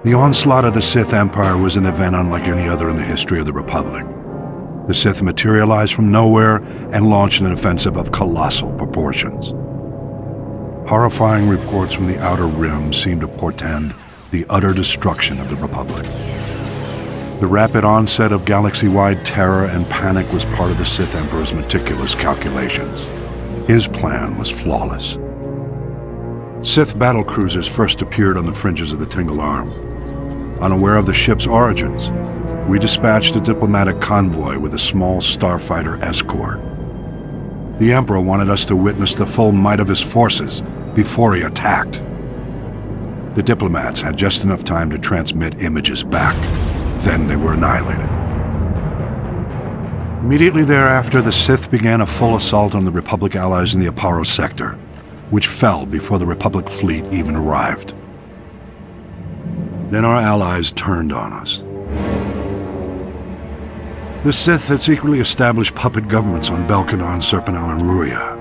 The onslaught of the Sith Empire was an event unlike any other in the history of the Republic. The Sith materialized from nowhere and launched an offensive of colossal proportions. Horrifying reports from the Outer Rim seemed to portend the utter destruction of the Republic. The rapid onset of galaxy-wide terror and panic was part of the Sith Emperor's meticulous calculations. His plan was flawless. Sith battlecruisers first appeared on the fringes of the Tingle Arm. Unaware of the ship's origins, we dispatched a diplomatic convoy with a small starfighter escort. The Emperor wanted us to witness the full might of his forces before he attacked. The diplomats had just enough time to transmit images back. Then they were annihilated. Immediately thereafter, the Sith began a full assault on the Republic allies in the Aparo sector, which fell before the Republic fleet even arrived. Then our allies turned on us. The Sith had secretly established puppet governments on Belkadon, Serpenal, and Ruria.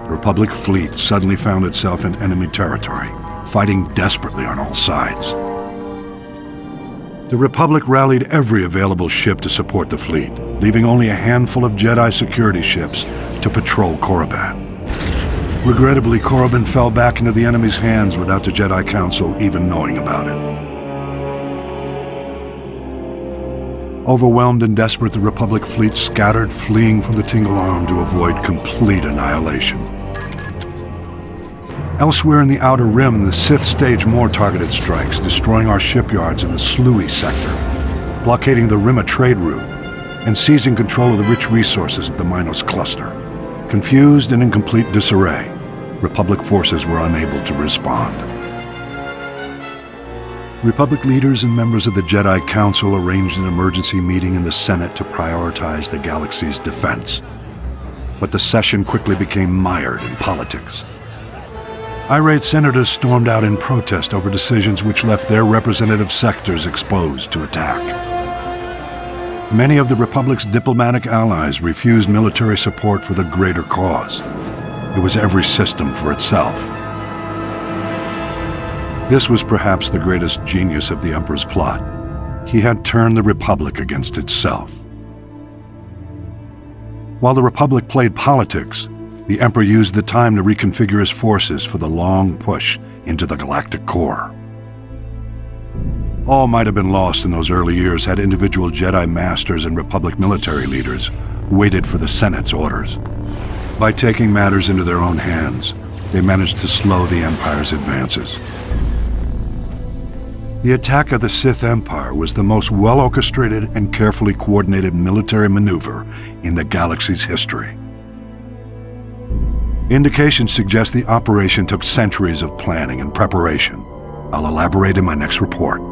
The Republic fleet suddenly found itself in enemy territory, fighting desperately on all sides. The Republic rallied every available ship to support the fleet, leaving only a handful of Jedi security ships to patrol Korriban. Regrettably, Korriban fell back into the enemy's hands without the Jedi Council even knowing about it. Overwhelmed and desperate, the Republic fleet scattered, fleeing from the Tingle Arm to avoid complete annihilation. Elsewhere in the Outer Rim, the Sith staged more targeted strikes, destroying our shipyards in the Sluy sector, blockading the Rimma trade route, and seizing control of the rich resources of the Minos cluster. Confused and in complete disarray, Republic forces were unable to respond. Republic leaders and members of the Jedi Council arranged an emergency meeting in the Senate to prioritize the galaxy's defense. But the session quickly became mired in politics. Irate senators stormed out in protest over decisions which left their representative sectors exposed to attack. Many of the Republic's diplomatic allies refused military support for the greater cause. It was every system for itself. This was perhaps the greatest genius of the Emperor's plot. He had turned the Republic against itself. While the Republic played politics, the Emperor used the time to reconfigure his forces for the long push into the galactic core. All might have been lost in those early years had individual Jedi masters and Republic military leaders waited for the Senate's orders. By taking matters into their own hands, they managed to slow the Empire's advances. The attack of the Sith Empire was the most well-orchestrated and carefully coordinated military maneuver in the galaxy's history. Indications suggest the operation took centuries of planning and preparation. I'll elaborate in my next report.